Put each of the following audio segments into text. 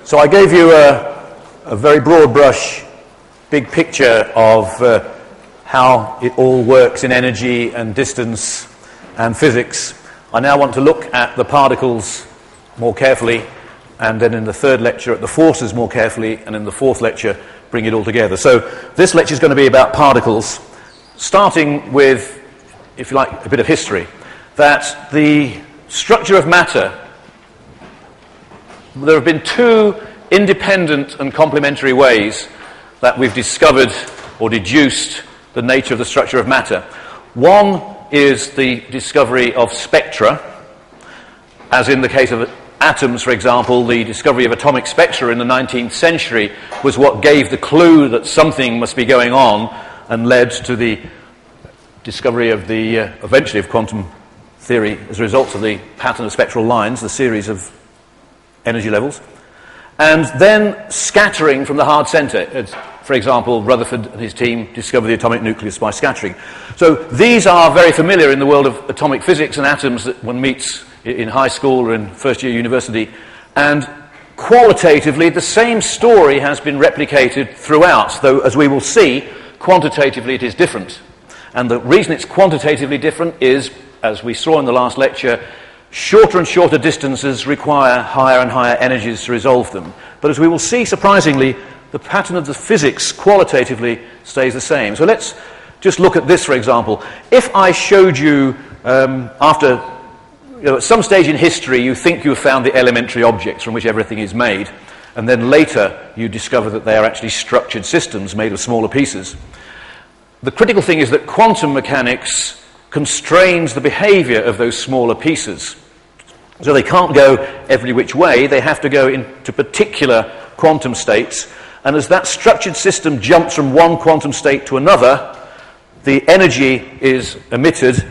So I gave you a very broad brush, big picture of how it all works in energy and distance and physics. I now want to look at the particles more carefully, and then in the third lecture at the forces more carefully, and in the fourth lecture bring it all together. So this lecture is going to be about particles, starting with, if you like, a bit of history. That the structure of matter, there have been two independent and complementary ways that we've discovered or deduced the nature of the structure of matter. One is the discovery of spectra, as in the case of atoms, for example. The discovery of atomic spectra in the 19th century was what gave the clue that something must be going on and led to the discovery of the, eventually, of quantum theory as a result of the pattern of spectral lines, the series of energy levels, and then scattering from the hard centre. For example, Rutherford and his team discovered the atomic nucleus by scattering. So these are very familiar in the world of atomic physics and atoms that one meets in high school or in first year university, and qualitatively the same story has been replicated throughout, though as we will see, quantitatively it is different. And the reason it's quantitatively different is, as we saw in the last lecture, shorter and shorter distances require higher and higher energies to resolve them. But as we will see, surprisingly, the pattern of the physics qualitatively stays the same. So let's just look at this, for example. If I showed you, after, at some stage in history, you think you have found the elementary objects from which everything is made, and then later you discover that they are actually structured systems made of smaller pieces. The critical thing is that quantum mechanics constrains the behavior of those smaller pieces. So they can't go every which way, they have to go into particular quantum states, and as that structured system jumps from one quantum state to another, the energy is emitted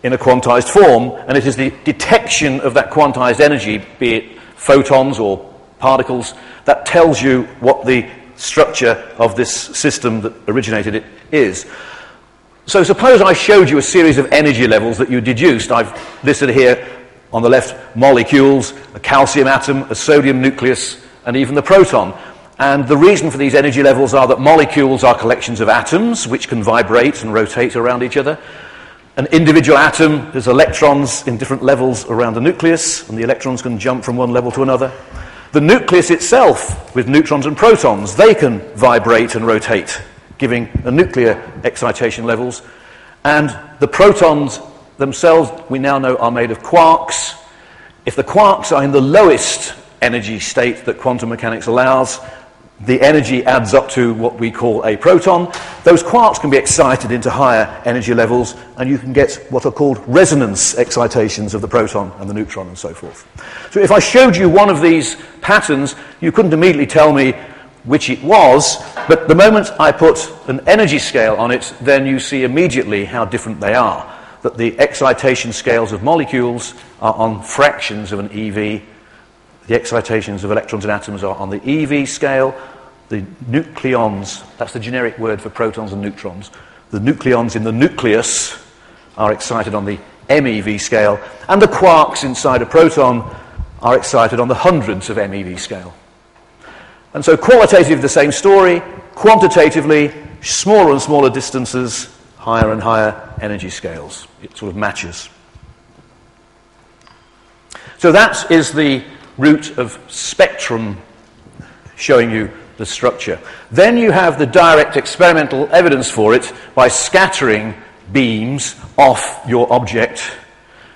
in a quantized form, and it is the detection of that quantized energy, be it photons or particles, that tells you what the structure of this system that originated it is. So suppose I showed you a series of energy levels that you deduced. I've listed here on the left molecules, a calcium atom, a sodium nucleus, and even the proton. And the reason for these energy levels are that molecules are collections of atoms which can vibrate and rotate around each other. An individual atom has electrons in different levels around the nucleus, and the electrons can jump from one level to another. The nucleus itself, with neutrons and protons, they can vibrate and rotate, giving a nuclear excitation levels. And the protons themselves, we now know, are made of quarks. If the quarks are in the lowest energy state that quantum mechanics allows, the energy adds up to what we call a proton. Those quarks can be excited into higher energy levels, and you can get what are called resonance excitations of the proton and the neutron and so forth. So if I showed you one of these patterns, you couldn't immediately tell me which it was, but the moment I put an energy scale on it, then you see immediately how different they are. That the excitation scales of molecules are on fractions of an EV. The excitations of electrons and atoms are on the EV scale. The nucleons, that's the generic word for protons and neutrons, the nucleons in the nucleus are excited on the MeV scale, and the quarks inside a proton are excited on the hundreds of MeV scale. And so qualitatively the same story, quantitatively smaller and smaller distances, higher and higher energy scales. It sort of matches. So that is the root of spectrum showing you the structure. Then you have the direct experimental evidence for it by scattering beams off your object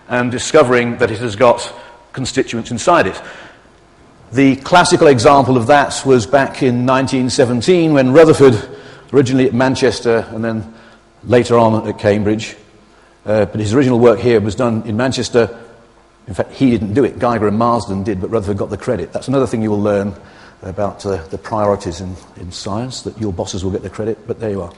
and discovering that it has got constituents inside it. The classical example of that was back in 1917 when Rutherford, originally at Manchester and then later on at Cambridge, but his original work here was done in Manchester. In fact, he didn't do it. Geiger and Marsden did, but Rutherford got the credit. That's another thing you will learn about the priorities in science, that your bosses will get the credit, but there you are.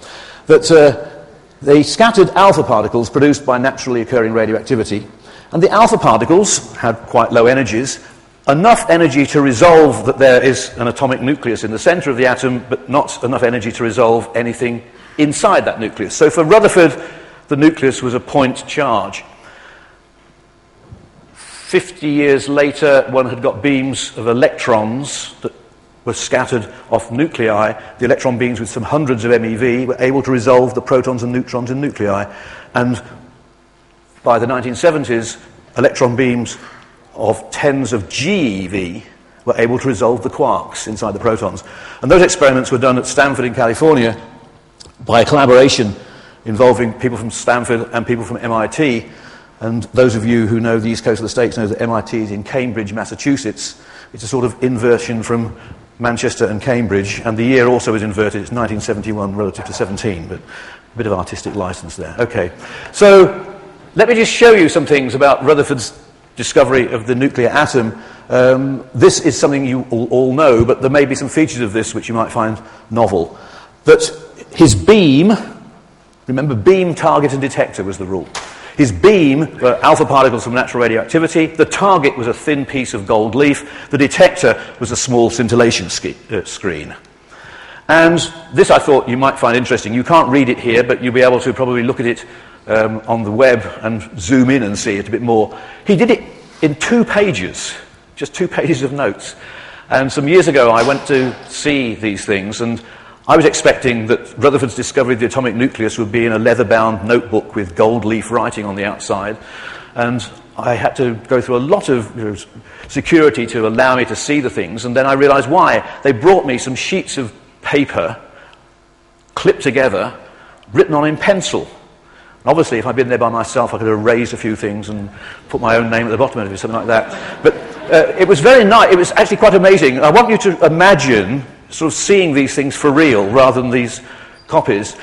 That they scattered alpha particles produced by naturally occurring radioactivity, and the alpha particles had quite low energies, enough energy to resolve that there is an atomic nucleus in the center of the atom, but not enough energy to resolve anything inside that nucleus. So for Rutherford, the nucleus was a point charge. 50 years later, one had got beams of electrons that were scattered off nuclei. The electron beams with some hundreds of MeV were able to resolve the protons and neutrons in nuclei. And by the 1970s, electron beams of tens of GeV were able to resolve the quarks inside the protons. And those experiments were done at Stanford in California by a collaboration involving people from Stanford and people from MIT. And those of you who know the east coast of the States know that MIT is in Cambridge, Massachusetts. It's a sort of inversion from Manchester and Cambridge, and the year also is inverted. It's 1971 relative to 17, but a bit of artistic license there. Okay, so let me just show you some things about Rutherford's discovery of the nuclear atom. This is something you all know, but there may be some features of this which you might find novel. That his beam, remember beam, target and detector was the rule. His beam were alpha particles from natural radioactivity. The target was a thin piece of gold leaf. The detector was a small scintillation screen. And this I thought you might find interesting. You can't read it here, but you'll be able to probably look at it on the web and zoom in and see it a bit more. He did it in 2 pages, just 2 pages of notes. And some years ago I went to see these things, and I was expecting that Rutherford's discovery of the atomic nucleus would be in a leather-bound notebook with gold leaf writing on the outside. And I had to go through a lot of security to allow me to see the things. And then I realized why. They brought me some sheets of paper, clipped together, written on in pencil. And obviously, if I'd been there by myself, I could have erased a few things and put my own name at the bottom of it, something like that. But it was very nice. It was actually quite amazing. I want you to imagine sort of seeing these things for real rather than these copies,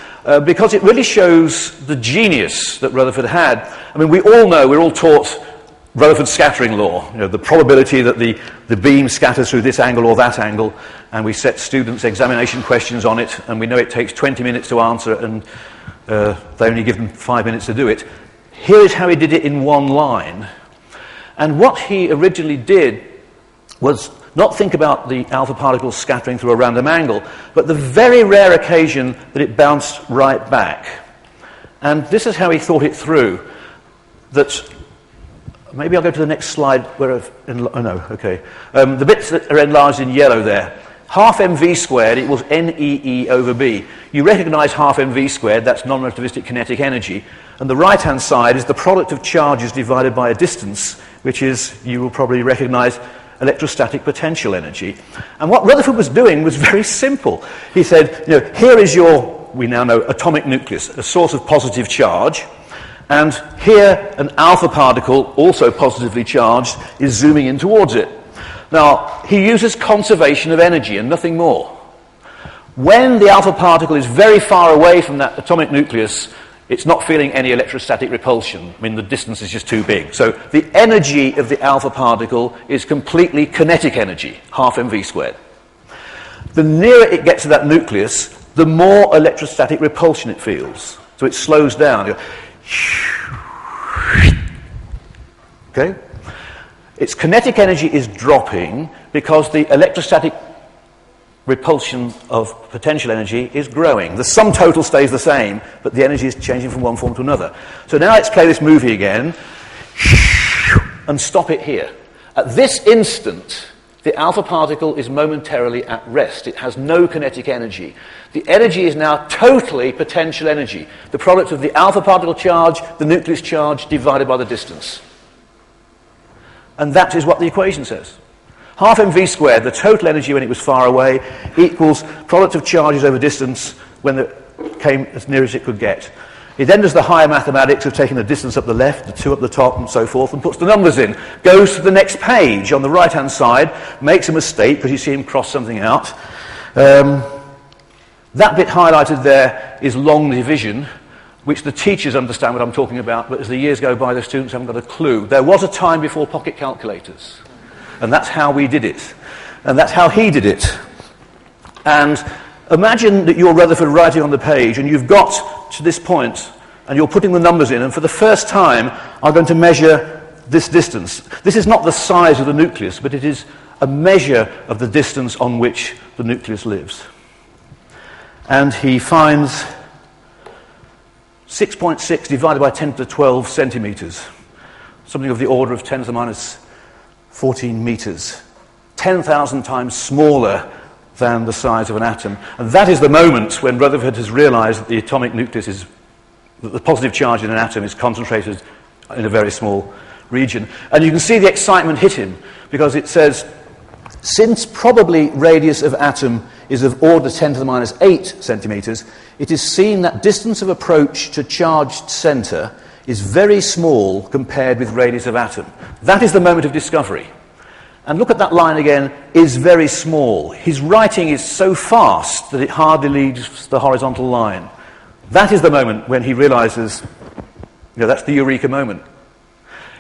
because it really shows the genius that Rutherford had. I mean, we all know, we're all taught Rutherford's scattering law, the probability that the beam scatters through this angle or that angle, and we set students examination questions on it, and we know it takes 20 minutes to answer, and they only give them 5 minutes to do it. Here is how he did it in one line. And what he originally did was not think about the alpha particles scattering through a random angle, but the very rare occasion that it bounced right back. And this is how he thought it through. That, maybe I'll go to the next slide where the bits that are enlarged in yellow there. Half mv squared equals NEE over B. You recognize half mv squared, that's non-relativistic kinetic energy. And the right-hand side is the product of charges divided by a distance, which is, you will probably recognize, electrostatic potential energy. And what Rutherford was doing was very simple. He said, here is your, we now know, atomic nucleus, a source of positive charge. And here, an alpha particle, also positively charged, is zooming in towards it. Now, he uses conservation of energy and nothing more. When the alpha particle is very far away from that atomic nucleus, it's not feeling any electrostatic repulsion. I mean, the distance is just too big. So the energy of the alpha particle is completely kinetic energy, half mv squared. The nearer it gets to that nucleus, the more electrostatic repulsion it feels. So it slows down. Okay? Its kinetic energy is dropping because the electrostatic repulsion of potential energy is growing. The sum total stays the same, but the energy is changing from one form to another. So now let's play this movie again and stop it here. At this instant, the alpha particle is momentarily at rest. It has no kinetic energy. The energy is now totally potential energy, the product of the alpha particle charge, the nucleus charge, divided by the distance. And that is what the equation says. Half mv squared, the total energy when it was far away, equals product of charges over distance when it came as near as it could get. He then does the higher mathematics of taking the distance up the left, the 2 up the top, and so forth, and puts the numbers in. Goes to the next page on the right-hand side, makes a mistake because you see him cross something out. That bit highlighted there is long division, which the teachers understand what I'm talking about, but as the years go by, the students haven't got a clue. There was a time before pocket calculators. And that's how we did it. And that's how he did it. And imagine that you're Rutherford writing on the page, and you've got to this point, and you're putting the numbers in, and for the first time, I'm going to measure this distance. This is not the size of the nucleus, but it is a measure of the distance on which the nucleus lives. And he finds 6.6 divided by 10 to the 12 centimeters, something of the order of 10 to the minus 14 meters, 10,000 times smaller than the size of an atom. And that is the moment when Rutherford has realized that the atomic nucleus is, that the positive charge in an atom is concentrated in a very small region. And you can see the excitement hit him, because it says, since probably radius of atom is of order 10 to the minus 8 centimeters, it is seen that distance of approach to charged center is very small compared with radius of atom. That is the moment of discovery. And look at that line again, is very small. His writing is so fast that it hardly leaves the horizontal line. That is the moment when he realizes, that's the eureka moment.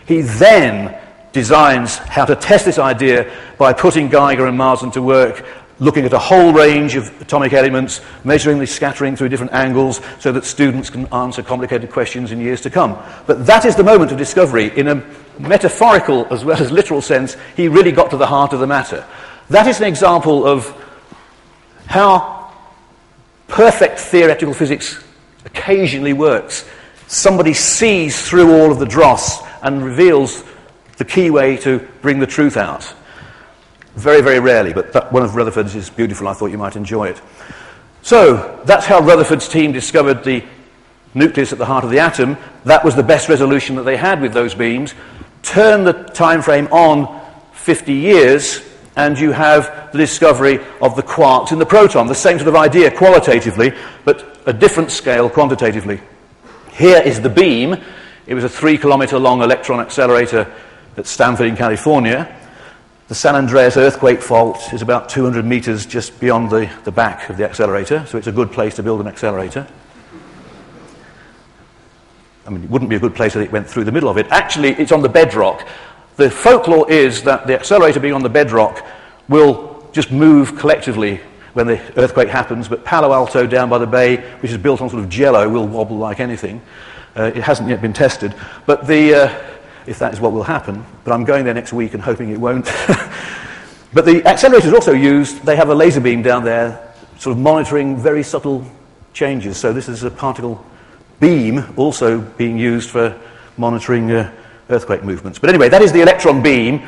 He then designs how to test this idea by putting Geiger and Marsden to work, looking at a whole range of atomic elements, measuring the scattering through different angles so that students can answer complicated questions in years to come. But that is the moment of discovery. In a metaphorical as well as literal sense, he really got to the heart of the matter. That is an example of how perfect theoretical physics occasionally works. Somebody sees through all of the dross and reveals the key way to bring the truth out. Very, very rarely, but that one of Rutherford's is beautiful. I thought you might enjoy it. So, that's how Rutherford's team discovered the nucleus at the heart of the atom. That was the best resolution that they had with those beams. Turn the time frame on 50 years, and you have the discovery of the quarks in the proton. The same sort of idea qualitatively, but a different scale quantitatively. Here is the beam. It was a 3-kilometer long electron accelerator at Stanford in California. The San Andreas earthquake fault is about 200 meters just beyond the back of the accelerator, so it's a good place to build an accelerator. I mean, it wouldn't be a good place if it went through the middle of it. Actually, it's on the bedrock. The folklore is that the accelerator being on the bedrock will just move collectively when the earthquake happens, but Palo Alto down by the bay, which is built on sort of jello, will wobble like anything. It hasn't yet been tested, but if that is what will happen. But I'm going there next week and hoping it won't. But the accelerator is also used, they have a laser beam down there sort of monitoring very subtle changes. So this is a particle beam also being used for monitoring earthquake movements. But anyway, that is the electron beam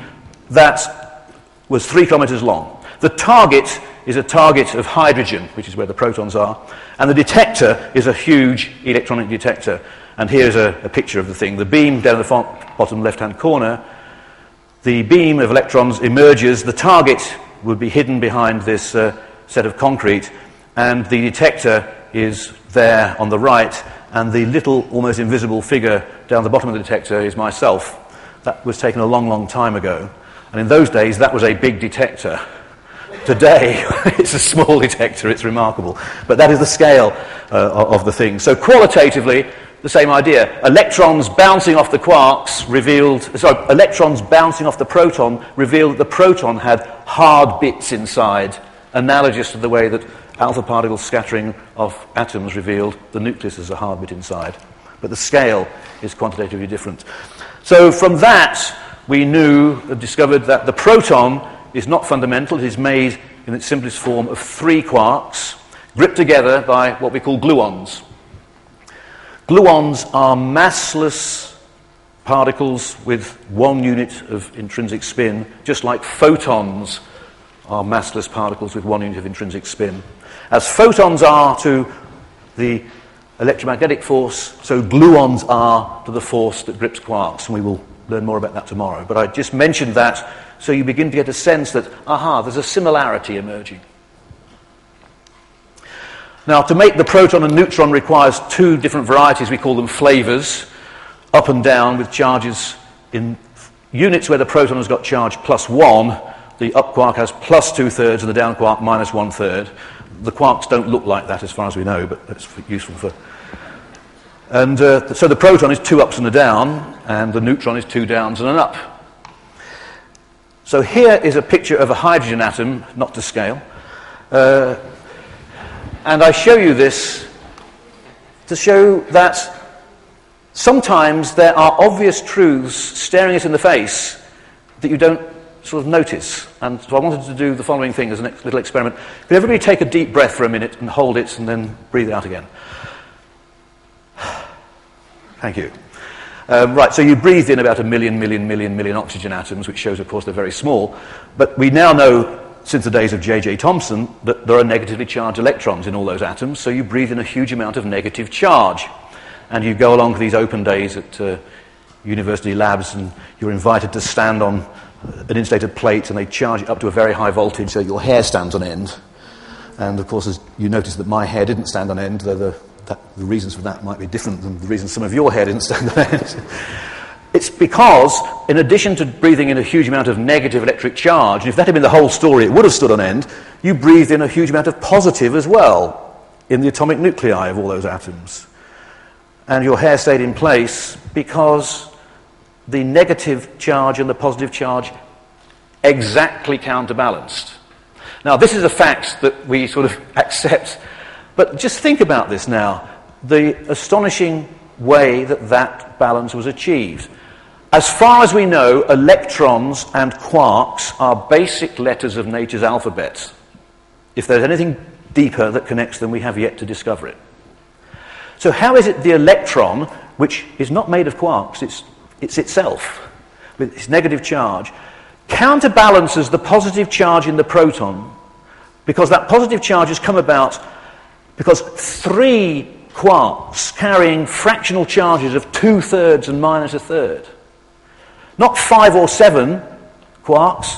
that was 3 kilometers long. The target is a target of hydrogen, which is where the protons are, and the detector is a huge electronic detector. And here's a picture of the thing. The beam down the bottom left-hand corner, the beam of electrons emerges. The target would be hidden behind this set of concrete, and the detector is there on the right, and the little, almost invisible figure down the bottom of the detector is myself. That was taken a long, long time ago. And in those days, that was a big detector. Today, it's a small detector. It's remarkable. But that is the scale of the thing. So qualitatively, the same idea. Electrons bouncing off the quarks electrons bouncing off the proton revealed that the proton had hard bits inside, analogous to the way that alpha particle scattering of atoms revealed the nucleus as a hard bit inside. But the scale is quantitatively different. So from that, we discovered that the proton is not fundamental. It is made in its simplest form of 3 quarks, gripped together by what we call gluons. Gluons are massless particles with 1 unit of intrinsic spin, just like photons are massless particles with 1 unit of intrinsic spin. As photons are to the electromagnetic force, so gluons are to the force that grips quarks, and we will learn more about that tomorrow. But I just mentioned that so you begin to get a sense that, there's a similarity emerging. Now, to make the proton and neutron requires 2 different varieties. We call them flavors, up and down, with charges in units where the proton has got charge +1. The up quark has +2/3 and the down quark -1/3. The quarks don't look like that as far as we know, but that's useful for... And so the proton is 2 ups and a down, and the neutron is 2 downs and an up. So here is a picture of a hydrogen atom, not to scale. And I show you this to show that sometimes there are obvious truths staring us in the face that you don't sort of notice. And so I wanted to do the following thing as a little experiment. Could everybody take a deep breath for a minute and hold it and then breathe it out again? Thank you. Right, so you breathed in about 1 million oxygen atoms, which shows, of course, they're very small. But we now know since the days of J.J. Thomson, that there are negatively charged electrons in all those atoms, so you breathe in a huge amount of negative charge. And you go along to these open days at university labs, and you're invited to stand on an insulated plate, and they charge it up to a very high voltage so your hair stands on end. And of course, as you notice that my hair didn't stand on end, though the reasons for that might be different than the reasons some of your hair didn't stand on end. It's because, in addition to breathing in a huge amount of negative electric charge, and if that had been the whole story, it would have stood on end, you breathed in a huge amount of positive as well in the atomic nuclei of all those atoms. And your hair stayed in place because the negative charge and the positive charge exactly counterbalanced. Now, this is a fact that we sort of accept, but just think about this now, the astonishing way that that balance was achieved. As far as we know, electrons and quarks are basic letters of nature's alphabet. If there's anything deeper that connects them, we have yet to discover it. So how is it the electron, which is not made of quarks, it's itself, with its negative charge, counterbalances the positive charge in the proton, because that positive charge has come about because 3 quarks carrying fractional charges of 2/3 and -1/3. Not 5 or 7 quarks,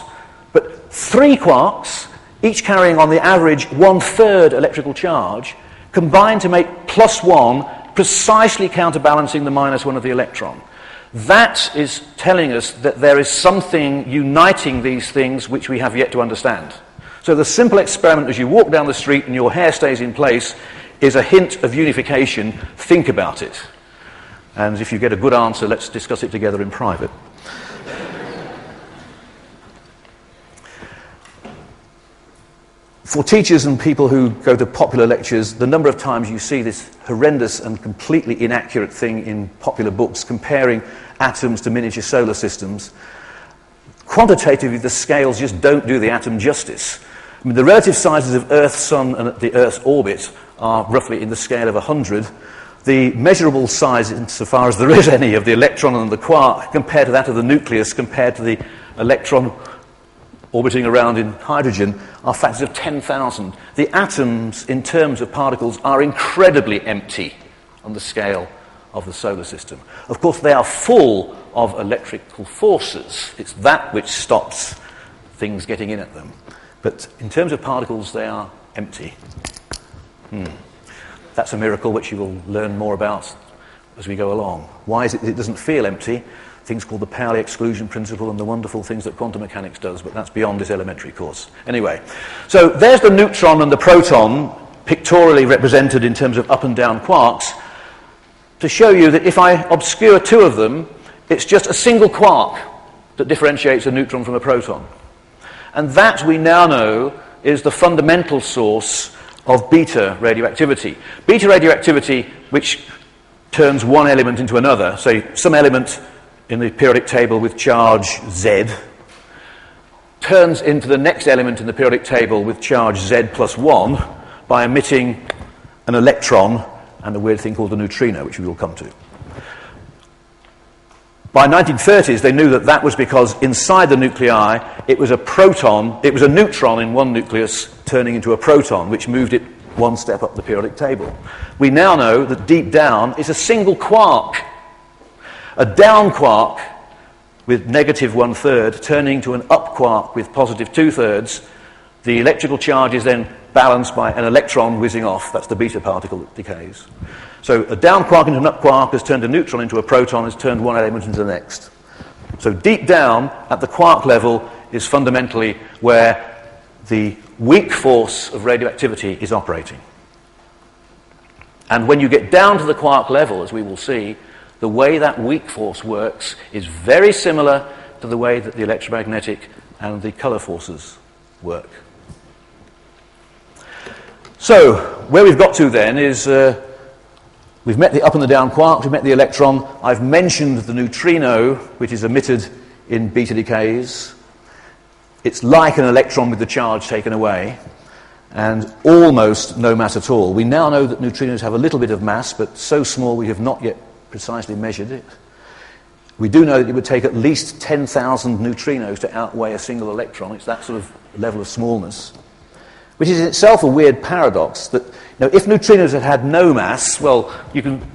but 3 quarks, each carrying on the average 1/3 electrical charge, combine to make +1, precisely counterbalancing the -1 of the electron. That is telling us that there is something uniting these things which we have yet to understand. So the simple experiment as you walk down the street and your hair stays in place is a hint of unification. Think about it. And if you get a good answer, let's discuss it together in private. For teachers and people who go to popular lectures, the number of times you see this horrendous and completely inaccurate thing in popular books comparing atoms to miniature solar systems, quantitatively the scales just don't do the atom justice. I mean, the relative sizes of Earth, Sun, and the Earth's orbit are roughly in the scale of 100. The measurable size, insofar as there is any, of the electron and the quark compared to that of the nucleus, compared to the electron orbiting around in hydrogen, are factors of 10,000. The atoms, in terms of particles, are incredibly empty on the scale of the solar system. Of course, they are full of electrical forces. It's that which stops things getting in at them. But in terms of particles, they are empty. That's a miracle which you will learn more about as we go along. Why is it that it doesn't feel empty? Things called the Pauli exclusion principle and the wonderful things that quantum mechanics does, but that's beyond this elementary course. Anyway, so there's the neutron and the proton, pictorially represented in terms of up and down quarks, to show you that if I obscure 2 of them, it's just a single quark that differentiates a neutron from a proton. And that, we now know, is the fundamental source of beta radioactivity. Beta radioactivity, which turns one element into another, say some element in the periodic table with charge Z, turns into the next element in the periodic table with charge Z plus 1 by emitting an electron and a weird thing called the neutrino, which we will come to. By 1930s, they knew that that was because inside the nuclei, it was a proton, it was a neutron in one nucleus turning into a proton, which moved it one step up the periodic table. We now know that deep down is a single quark, a down quark with negative 1/3 turning to an up quark with positive 2/3. The electrical charge is then balanced by an electron whizzing off. That's the beta particle that decays. So a down quark into an up quark has turned a neutron into a proton, has turned one element into the next. So deep down at the quark level is fundamentally where the weak force of radioactivity is operating. And when you get down to the quark level, as we will see, the way that weak force works is very similar to the way that the electromagnetic and the colour forces work. So, where we've got to then is we've met the up and the down quark, we've met the electron, I've mentioned the neutrino, which is emitted in beta decays. It's like an electron with the charge taken away, and almost no mass at all. We now know that neutrinos have a little bit of mass, but so small we have not yet precisely measured it. We do know that it would take at least 10,000 neutrinos to outweigh a single electron. It's that sort of level of smallness, which is in itself a weird paradox that, if neutrinos had had no mass, well,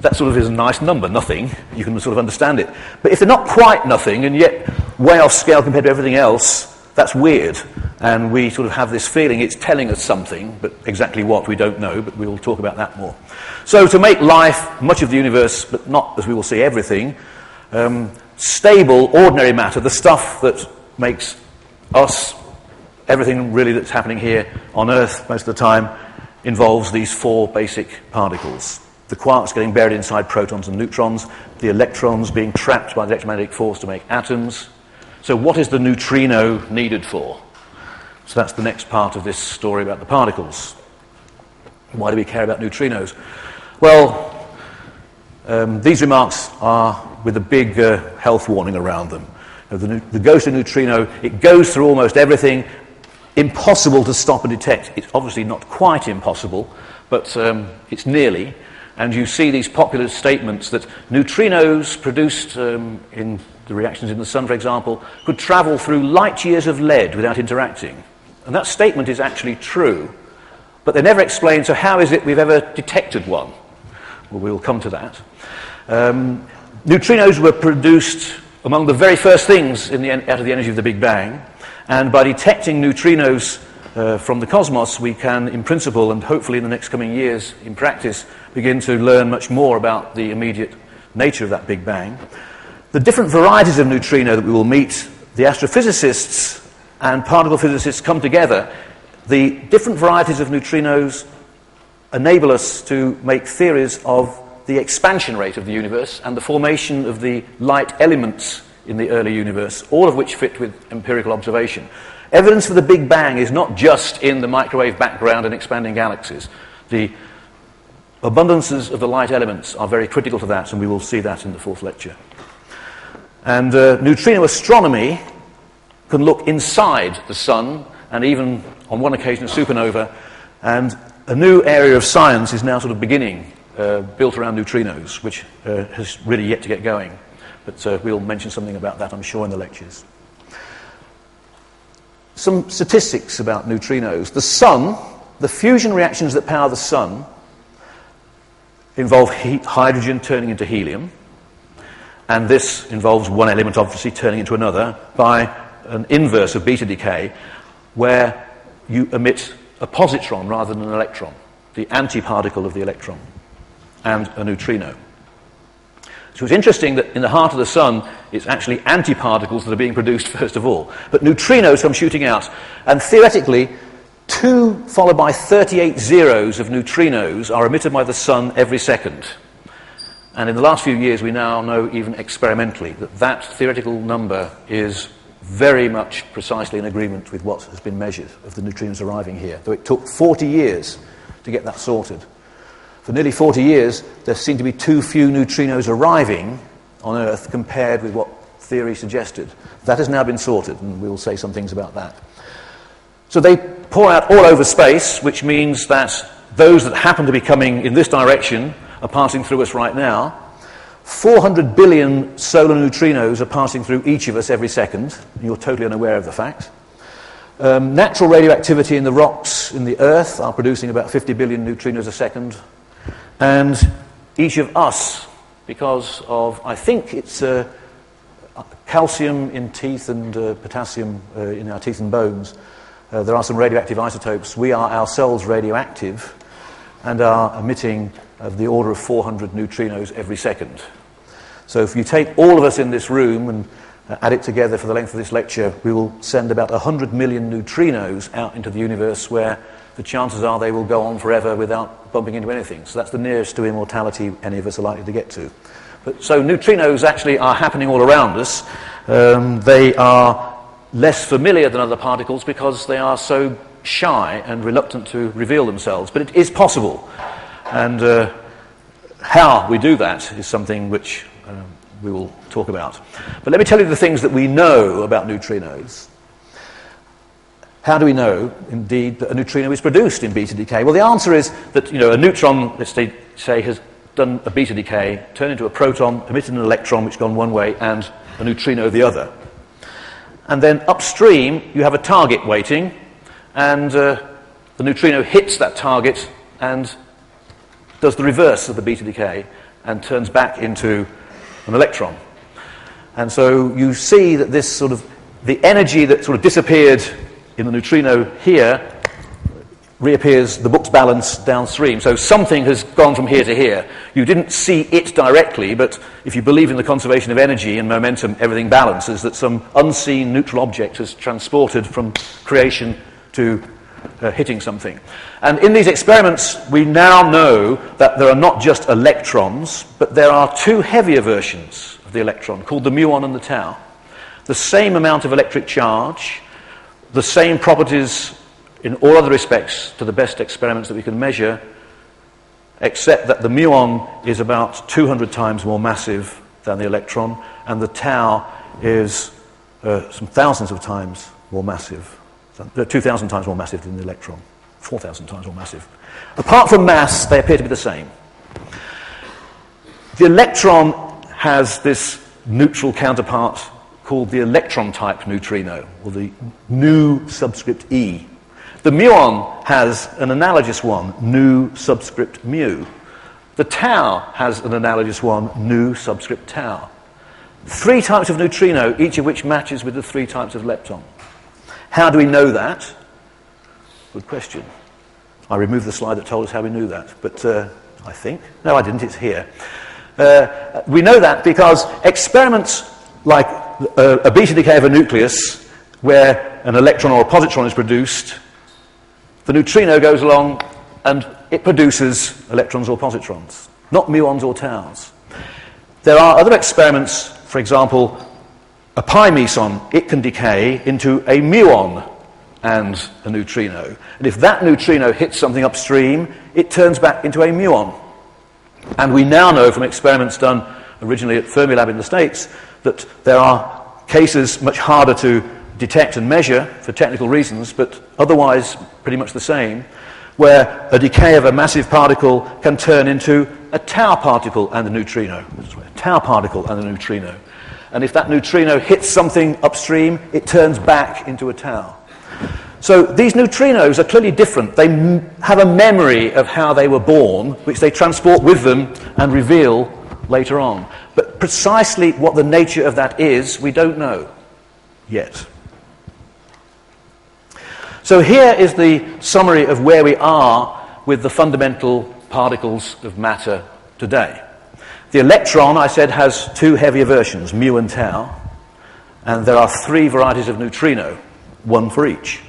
that sort of is a nice number, nothing. You can sort of understand it. But if they're not quite nothing and yet way off scale compared to everything else, that's weird. And we sort of have this feeling it's telling us something, but exactly what we don't know, but we will talk about that more. So to make life, much of the universe, but not, as we will see, everything, stable, ordinary matter, the stuff that makes us, everything really that's happening here on Earth most of the time, involves these four basic particles. The quarks getting buried inside protons and neutrons, the electrons being trapped by the electromagnetic force to make atoms. So what is the neutrino needed for? So that's the next part of this story about the particles. Why do we care about neutrinos? Well, these remarks are with a big health warning around them. The ghostly neutrino, it goes through almost everything. Impossible to stop and detect. It's obviously not quite impossible, but it's nearly. And you see these popular statements that neutrinos produced in the reactions in the sun, for example, could travel through light years of lead without interacting. And that statement is actually true, but they never explain, so how is it we've ever detected one? Well, we'll come to that. Neutrinos were produced among the very first things out of the energy of the Big Bang. And by detecting neutrinos from the cosmos, we can, in principle, and hopefully in the next coming years, in practice, begin to learn much more about the immediate nature of that Big Bang. The different varieties of neutrino that we will meet, the astrophysicists and particle physicists come together. The different varieties of neutrinos enable us to make theories of the expansion rate of the universe and the formation of the light elements in the early universe, all of which fit with empirical observation. Evidence for the Big Bang is not just in the microwave background and expanding galaxies. The abundances of the light elements are very critical to that, and we will see that in the fourth lecture. And neutrino astronomy can look inside the sun, and even on one occasion a supernova, and a new area of science is now sort of beginning, built around neutrinos, which has really yet to get going. But we'll mention something about that, I'm sure, in the lectures. Some statistics about neutrinos. The sun, the fusion reactions that power the sun involve hydrogen turning into helium, and this involves one element obviously turning into another by an inverse of beta decay, where you emit a positron rather than an electron, the antiparticle of the electron, and a neutrino. So it's interesting that in the heart of the sun, it's actually antiparticles that are being produced first of all. But neutrinos come shooting out, and theoretically, 2 followed by 38 zeros of neutrinos are emitted by the sun every second. And in the last few years, we now know, even experimentally, that that theoretical number is very much precisely in agreement with what has been measured of the neutrinos arriving here, though it took 40 years to get that sorted. For nearly 40 years, there seemed to be too few neutrinos arriving on Earth compared with what theory suggested. That has now been sorted, and we'll say some things about that. So they pour out all over space, which means that those that happen to be coming in this direction are passing through us right now. 400 billion solar neutrinos are passing through each of us every second. You're totally unaware of the fact. Natural radioactivity in the rocks in the Earth are producing about 50 billion neutrinos a second. And each of us, because of, I think it's calcium in teeth and potassium in our teeth and bones, there are some radioactive isotopes. We are ourselves radioactive and are emitting of the order of 400 neutrinos every second. So if you take all of us in this room and add it together for the length of this lecture, we will send about 100 million neutrinos out into the universe, where the chances are they will go on forever without bumping into anything. So that's the nearest to immortality any of us are likely to get to. So neutrinos actually are happening all around us. They are less familiar than other particles because they are so shy and reluctant to reveal themselves. But it is possible. And how we do that is something which we will talk about. But let me tell you the things that we know about neutrinos. How do we know, indeed, that a neutrino is produced in beta decay? Well, the answer is that, a neutron, let's say, has done a beta decay, turned into a proton, emitted an electron which has gone one way, and a neutrino the other. And then upstream, you have a target waiting, and the neutrino hits that target and does the reverse of the beta decay and turns back into an electron. And so you see that this sort of, the energy that sort of disappeared in the neutrino here reappears, the Book's balance downstream. So something has gone from here to here. You didn't see it directly, but if you believe in the conservation of energy and momentum, everything balances, that some unseen neutral object has transported from creation to hitting something. And in these experiments, we now know that there are not just electrons, but there are two heavier versions of the electron, called the muon and the tau. The same amount of electric charge, the same properties in all other respects to the best experiments that we can measure, except that the muon is about 200 times more massive than the electron, and the tau is some thousands of times more massive, 2,000 times more massive than the electron, 4,000 times more massive. Apart from mass, they appear to be the same. The electron has this neutral counterpart called the electron-type neutrino, or the nu subscript E. The muon has an analogous one, nu subscript mu. The tau has an analogous one, nu subscript tau. Three types of neutrino, each of which matches with the three types of lepton. How do we know that? Good question. I removed the slide that told us how we knew that, but I think. No, I didn't, it's here. We know that because experiments like a beta decay of a nucleus, where an electron or a positron is produced, the neutrino goes along and it produces electrons or positrons, not muons or taus. There are other experiments, for example, a pi meson, it can decay into a muon and a neutrino. And if that neutrino hits something upstream, it turns back into a muon. And we now know from experiments done originally at Fermilab in the States that there are cases much harder to detect and measure for technical reasons, but otherwise pretty much the same, where a decay of a massive particle can turn into a tau particle and a neutrino. A tau particle and a neutrino. And if that neutrino hits something upstream, it turns back into a tau. So these neutrinos are clearly different. They have a memory of how they were born, which they transport with them and reveal later on. But precisely what the nature of that is, we don't know yet. So here is the summary of where we are with the fundamental particles of matter today. The electron, I said, has two heavier versions, mu and tau, and there are three varieties of neutrino, one for each.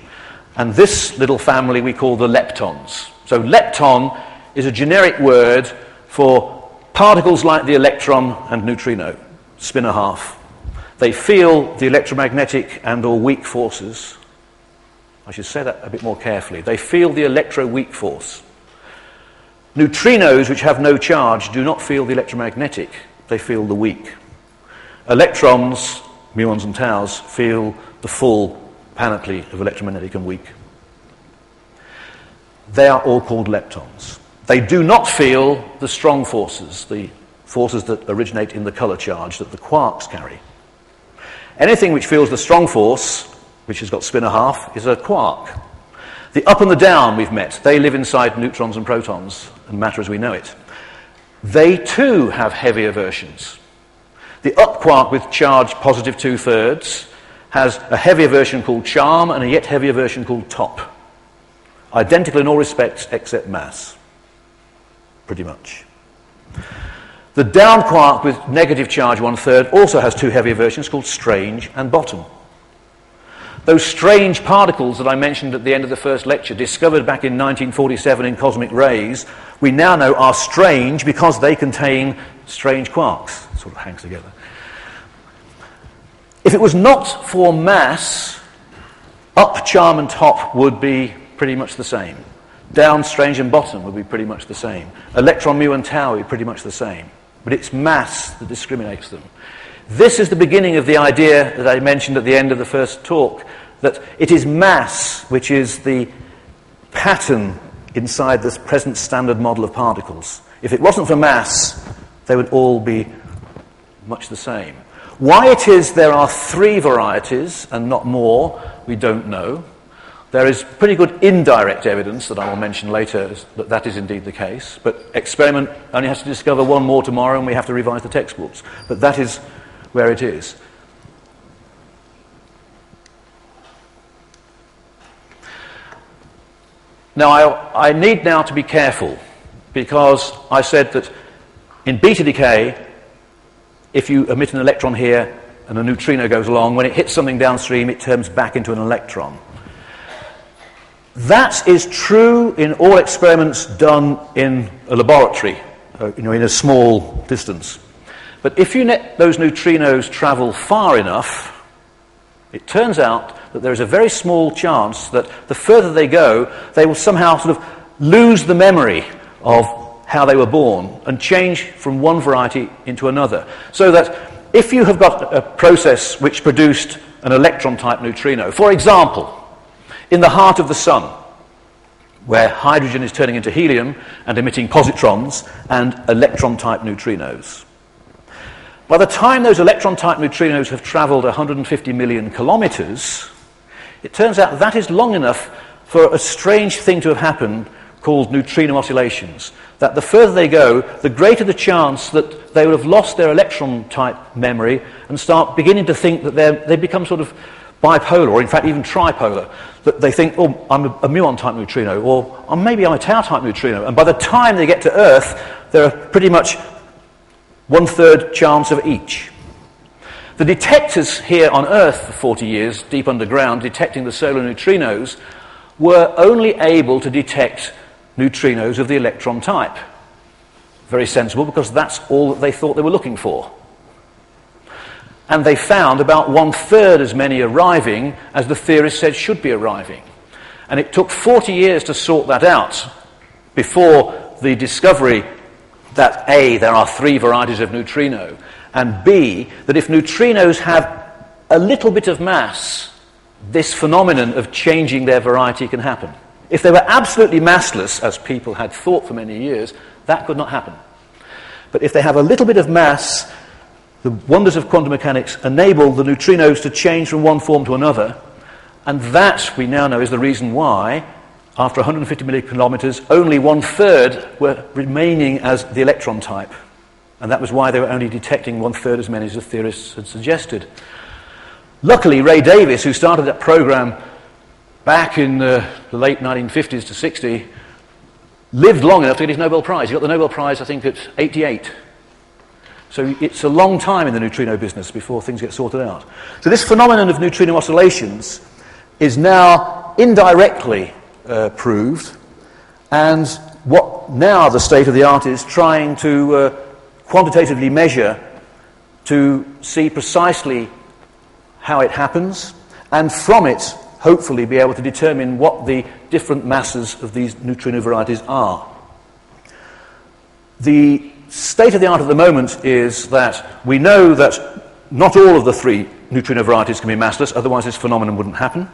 And this little family we call the leptons. So lepton is a generic word for particles like the electron and neutrino, spin a half. They feel the electromagnetic and or weak forces. I should say that a bit more carefully. They feel the electroweak force. Neutrinos, which have no charge, do not feel the electromagnetic. They feel the weak. Electrons, muons and taus, feel the full panoply of electromagnetic and weak. They are all called leptons. They do not feel the strong forces, the forces that originate in the color charge that the quarks carry. Anything which feels the strong force, which has got spin a half, is a quark. The up and the down we've met, they live inside neutrons and protons and matter as we know it. They too have heavier versions. The up quark with charge positive 2/3 has a heavier version called charm and a yet heavier version called top. Identical in all respects except mass. Pretty much. The down quark with negative charge 1/3 also has two heavier versions called strange and bottom. Those strange particles that I mentioned at the end of the first lecture, discovered back in 1947 in cosmic rays, we now know are strange because they contain strange quarks. It sort of hangs together. If it was not for mass, up, charm and top would be pretty much the same. Down, strange and bottom would be pretty much the same. Electron, mu and tau would be pretty much the same. But it's mass that discriminates them. This is the beginning of the idea that I mentioned at the end of the first talk, that it is mass which is the pattern inside this present standard model of particles. If it wasn't for mass, they would all be much the same. Why it is there are three varieties and not more, we don't know. There is pretty good indirect evidence that I will mention later that that is indeed the case, but experiment only has to discover one more tomorrow and we have to revise the textbooks. But that is where it is. Now, I need now to be careful, because I said that in beta decay, if you emit an electron here and a neutrino goes along, when it hits something downstream, it turns back into an electron. That is true in all experiments done in a laboratory, in a small distance. But if you let those neutrinos travel far enough, it turns out that there is a very small chance that the further they go, they will somehow sort of lose the memory of how they were born and change from one variety into another. So that if you have got a process which produced an electron-type neutrino, for example, in the heart of the sun, where hydrogen is turning into helium and emitting positrons and electron-type neutrinos. By the time those electron-type neutrinos have travelled 150 million kilometres, it turns out that is long enough for a strange thing to have happened called neutrino oscillations. That the further they go, the greater the chance that they would have lost their electron-type memory and start beginning to think that they become sort of bipolar, or in fact even tripolar. That they think, oh, I'm a muon-type neutrino, or maybe I'm a tau-type neutrino. And by the time they get to Earth, there are pretty much 1/3 chance of each. The detectors here on Earth for 40 years, deep underground, detecting the solar neutrinos, were only able to detect neutrinos of the electron type. Very sensible, because that's all that they thought they were looking for. And they found about 1/3 as many arriving as the theorists said should be arriving. And it took 40 years to sort that out before the discovery that A, there are 3 varieties of neutrino, and B, that if neutrinos have a little bit of mass, this phenomenon of changing their variety can happen. If they were absolutely massless, as people had thought for many years, that could not happen. But if they have a little bit of mass, the wonders of quantum mechanics enable the neutrinos to change from one form to another, and that, we now know, is the reason why, after 150 million kilometres, only 1/3 were remaining as the electron type. And that was why they were only detecting 1/3 as many as the theorists had suggested. Luckily, Ray Davis, who started that program back in the late 1950s to 60, lived long enough to get his Nobel Prize. He got the Nobel Prize, I think, at 88. So it's a long time in the neutrino business before things get sorted out. So this phenomenon of neutrino oscillations is now indirectly proved, and what now the state of the art is trying to quantitatively measure to see precisely how it happens, and from it hopefully be able to determine what the different masses of these neutrino varieties are. The state of the art at the moment is that we know that not all of the 3 neutrino varieties can be massless, otherwise this phenomenon wouldn't happen.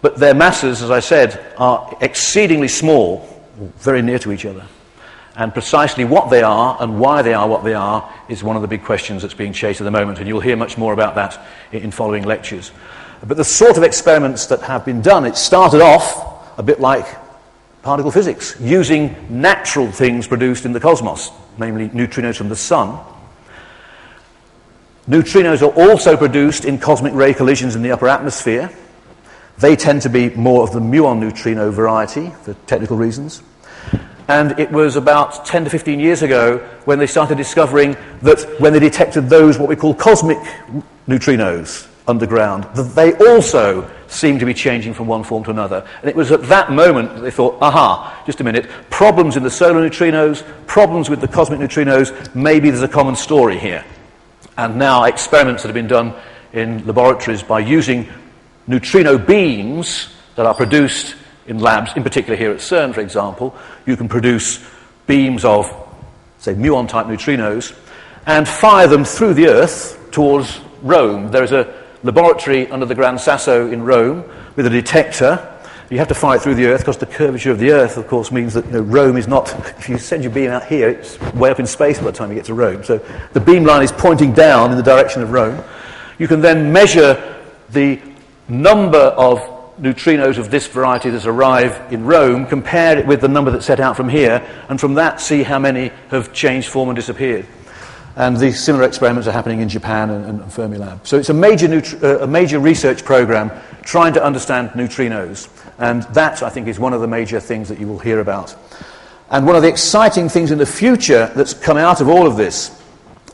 But their masses, as I said, are exceedingly small, very near to each other. And precisely what they are and why they are what they are is one of the big questions that's being chased at the moment, and you'll hear much more about that in following lectures. But the sort of experiments that have been done, it started off a bit like particle physics, using natural things produced in the cosmos, namely neutrinos from the sun. Neutrinos are also produced in cosmic ray collisions in the upper atmosphere. They tend to be more of the muon neutrino variety, for technical reasons. And it was about 10 to 15 years ago when they started discovering that when they detected those, what we call cosmic neutrinos underground, that they also seemed to be changing from one form to another. And it was at that moment that they thought, aha, just a minute, problems in the solar neutrinos, problems with the cosmic neutrinos, maybe there's a common story here. And now experiments that have been done in laboratories by using neutrino beams that are produced in labs, in particular here at CERN, for example. You can produce beams of, say, muon-type neutrinos and fire them through the Earth towards Rome. There is a laboratory under the Gran Sasso in Rome with a detector. You have to fire it through the Earth because the curvature of the Earth, of course, means that Rome is not... If you send your beam out here, it's way up in space by the time you get to Rome. So the beam line is pointing down in the direction of Rome. You can then measure the number of neutrinos of this variety that arrive in Rome, compare it with the number that's set out from here, and from that see how many have changed form and disappeared. And these similar experiments are happening in Japan and Fermilab. So it's a major research program trying to understand neutrinos. And that, I think, is one of the major things that you will hear about. And one of the exciting things in the future that's come out of all of this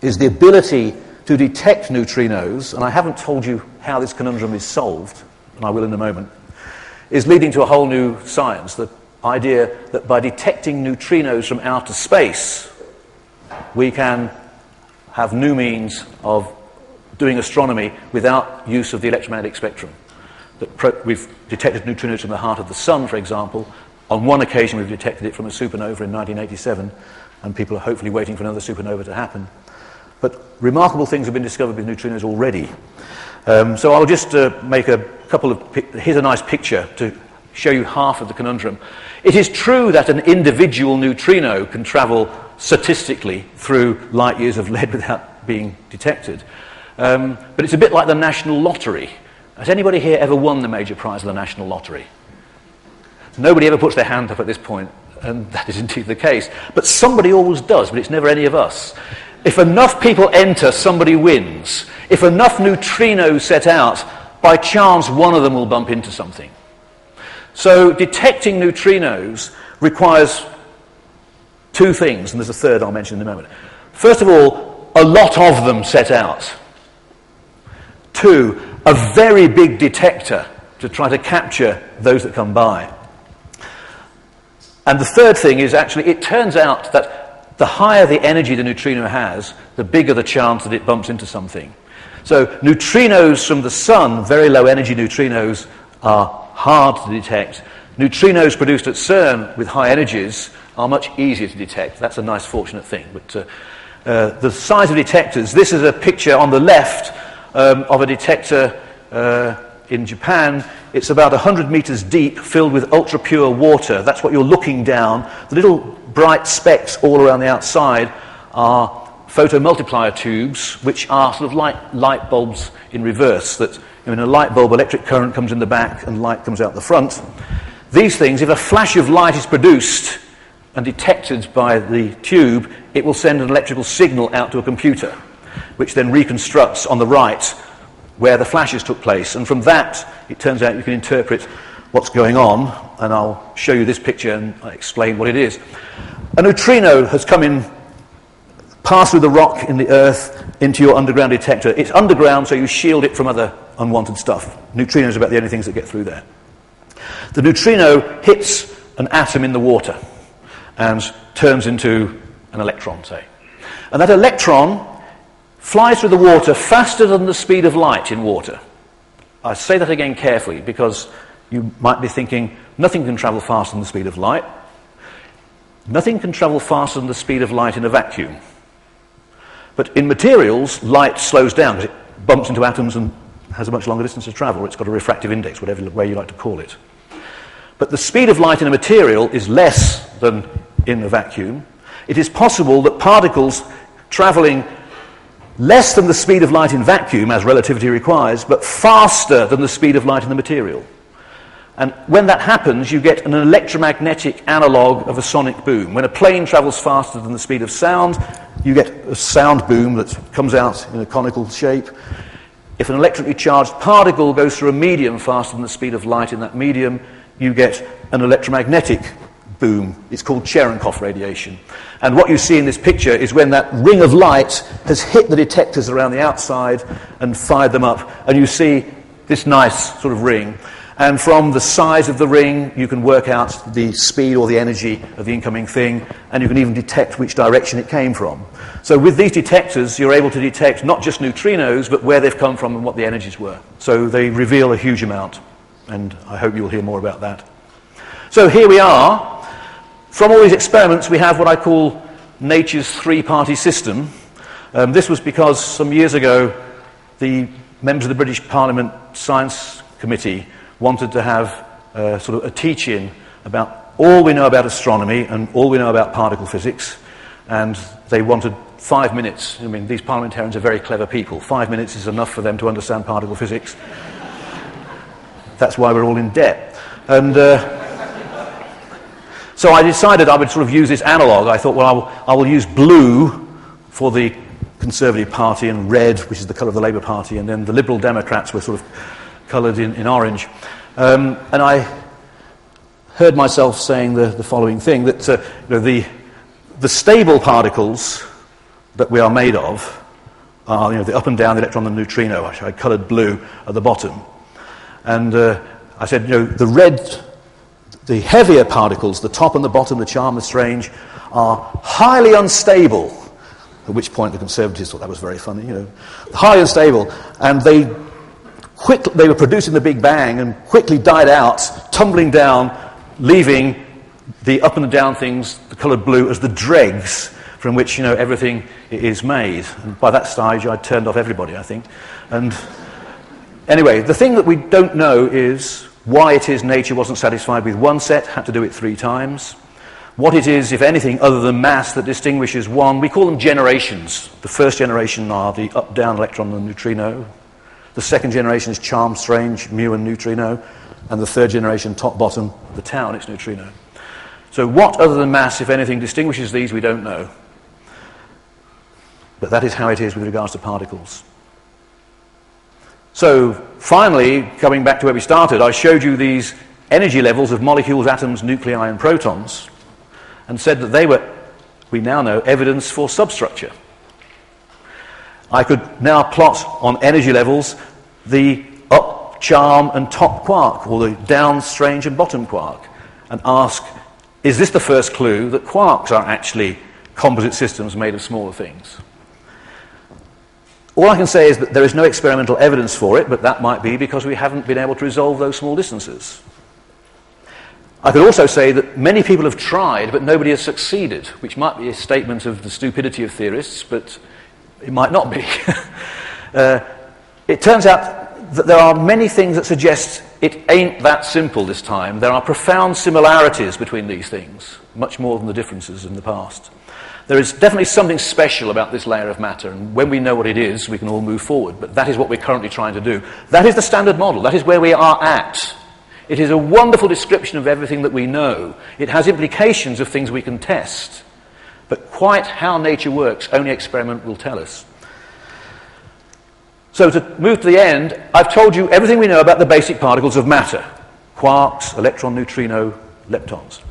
is the ability to detect neutrinos, and I haven't told you how this conundrum is solved, and I will in a moment, is leading to a whole new science. The idea that by detecting neutrinos from outer space, we can have new means of doing astronomy without use of the electromagnetic spectrum. We've detected neutrinos from the heart of the sun, for example. On one occasion we've detected it from a supernova in 1987, and people are hopefully waiting for another supernova to happen. But remarkable things have been discovered with neutrinos already. So I'll just make a couple of... Here's a nice picture to show you half of the conundrum. It is true that an individual neutrino can travel statistically through light years of lead without being detected. But it's a bit like the national lottery. Has anybody here ever won the major prize of the national lottery? Nobody ever puts their hand up at this point, and that is indeed the case. But somebody always does, but it's never any of us. If enough people enter, somebody wins. If enough neutrinos set out, by chance one of them will bump into something. So detecting neutrinos requires two things, and there's a third I'll mention in a moment. First of all, a lot of them set out. Two, a very big detector to try to capture those that come by. And the third thing is actually, it turns out that the higher the energy the neutrino has, the bigger the chance that it bumps into something. So neutrinos from the sun, very low energy neutrinos, are hard to detect. Neutrinos produced at CERN with high energies are much easier to detect. That's a nice fortunate thing. But the size of detectors, this is a picture on the left of a detector in Japan. It's about 100 meters deep, filled with ultra-pure water. That's what you're looking down. The little bright specks all around the outside are photomultiplier tubes, which are sort of like light bulbs in reverse. That in a light bulb, electric current comes in the back and light comes out the front. These things, if a flash of light is produced and detected by the tube, it will send an electrical signal out to a computer, which then reconstructs on the right where the flashes took place. And from that, it turns out you can interpret what's going on, and I'll show you this picture and I'll explain what it is. A neutrino has come in, passed through the rock in the earth into your underground detector. It's underground, so you shield it from other unwanted stuff. Neutrinos are about the only things that get through there. The neutrino hits an atom in the water and turns into an electron, say. And that electron flies through the water faster than the speed of light in water. I say that again carefully because you might be thinking, nothing can travel faster than the speed of light. Nothing can travel faster than the speed of light in a vacuum. But in materials, light slows down because it bumps into atoms and has a much longer distance to travel. It's got a refractive index, whatever way you like to call it. But the speed of light in a material is less than in a vacuum. It is possible that particles travelling less than the speed of light in vacuum, as relativity requires, but faster than the speed of light in the material. And when that happens, you get an electromagnetic analogue of a sonic boom. When a plane travels faster than the speed of sound, you get a sound boom that comes out in a conical shape. If an electrically charged particle goes through a medium faster than the speed of light in that medium, you get an electromagnetic boom. It's called Cherenkov radiation. And what you see in this picture is when that ring of light has hit the detectors around the outside and fired them up, and you see this nice sort of ring. And from the size of the ring, you can work out the speed or the energy of the incoming thing, and you can even detect which direction it came from. So with these detectors, you're able to detect not just neutrinos, but where they've come from and what the energies were. So they reveal a huge amount, and I hope you'll hear more about that. So here we are. From all these experiments, we have what I call nature's three-party system. This was because some years ago, the members of the British Parliament Science Committee wanted to have sort of a teach-in about all we know about astronomy and all we know about particle physics, and they wanted 5 minutes. I mean, these parliamentarians are very clever people. 5 minutes is enough for them to understand particle physics. that's why we're all in debt. And so I decided I would sort of use this analogue. I thought, well, I will use blue for the Conservative Party and red, which is the colour of the Labour Party, and then the Liberal Democrats were sort of coloured in orange. And I heard myself saying the following thing, that the stable particles that we are made of are the up and down electron, the neutrino, which I coloured blue at the bottom. And I said, the red, the heavier particles, the top and the bottom, the charm, the strange, are highly unstable. At which point the Conservatives thought that was very funny, highly unstable, and they were produced in the Big Bang and quickly died out, tumbling down, leaving the up and down things, the coloured blue, as the dregs from which everything is made. And by that stage, I'd turned off everybody, I think. And anyway, the thing that we don't know is why it is nature wasn't satisfied with one set, had to do it 3 times. What it is, if anything, other than mass that distinguishes one. We call them generations. The first generation are the up-down electron and neutrino. The second generation is charm, strange, mu and neutrino. And the third generation, top-bottom, the tau and its neutrino. So what other than mass, if anything, distinguishes these, we don't know. But that is how it is with regards to particles. So finally, coming back to where we started, I showed you these energy levels of molecules, atoms, nuclei and protons, and said that they were, we now know, evidence for substructure. I could now plot on energy levels the up charm and top quark, or the down strange and bottom quark, and ask, is this the first clue that quarks are actually composite systems made of smaller things? All I can say is that there is no experimental evidence for it, but that might be because we haven't been able to resolve those small distances. I could also say that many people have tried, but nobody has succeeded, which might be a statement of the stupidity of theorists, but it might not be. It turns out that there are many things that suggest it ain't that simple this time. There are profound similarities between these things, much more than the differences in the past. There is definitely something special about this layer of matter, and when we know what it is, we can all move forward. But that is what we're currently trying to do. That is the standard model. That is where we are at. It is a wonderful description of everything that we know. It has implications of things we can test. But quite how nature works, only experiment will tell us. So to move to the end, I've told you everything we know about the basic particles of matter. Quarks, electron, neutrino, leptons.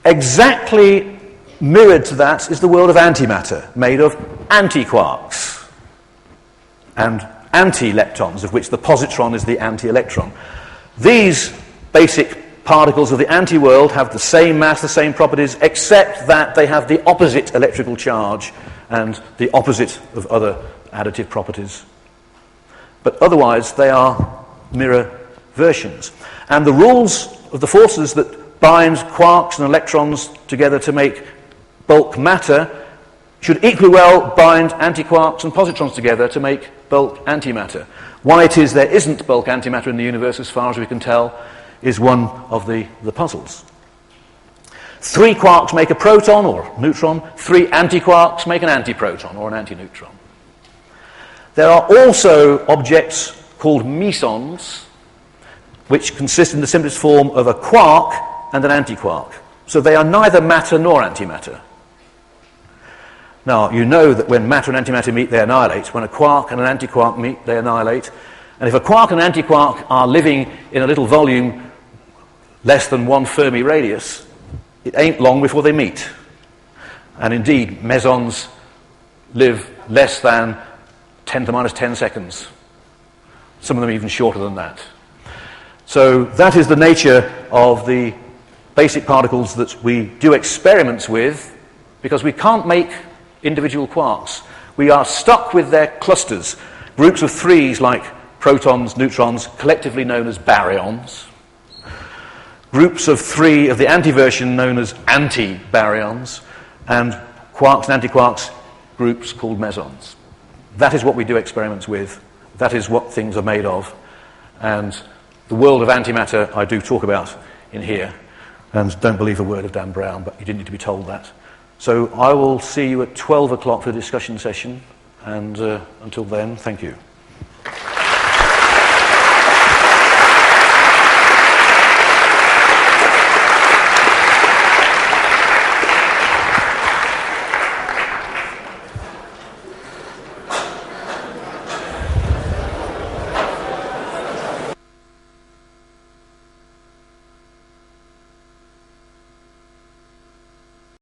Exactly mirrored to that is the world of antimatter, made of antiquarks and anti-leptons, of which the positron is the anti-electron. These basic particles of the anti-world have the same mass, the same properties, except that they have the opposite electrical charge and the opposite of other additive properties. But otherwise, they are mirror versions. And the rules of the forces that bind quarks and electrons together to make bulk matter should equally well bind antiquarks and positrons together to make bulk antimatter. Why it is there isn't bulk antimatter in the universe, as far as we can tell, is one of the puzzles. 3 quarks make a proton or neutron. 3 antiquarks make an antiproton or an antineutron. There are also objects called mesons, which consist in the simplest form of a quark and an antiquark. So they are neither matter nor antimatter. Now, you know that when matter and antimatter meet, they annihilate. When a quark and an antiquark meet, they annihilate. And if a quark and an antiquark are living in a little volume less than 1 Fermi radius, it ain't long before they meet. And indeed, mesons live less than 10 to the minus 10 seconds. Some of them even shorter than that. So that is the nature of the basic particles that we do experiments with, because we can't make individual quarks. We are stuck with their clusters, groups of 3s like protons, neutrons, collectively known as baryons, groups of 3 of the anti-version known as anti-baryons, and quarks and antiquarks, groups called mesons. That is what we do experiments with. That is what things are made of. And the world of antimatter I do talk about in here. And don't believe a word of Dan Brown, but you didn't need to be told that. So I will see you at 12 o'clock for the discussion session, and until then, thank you.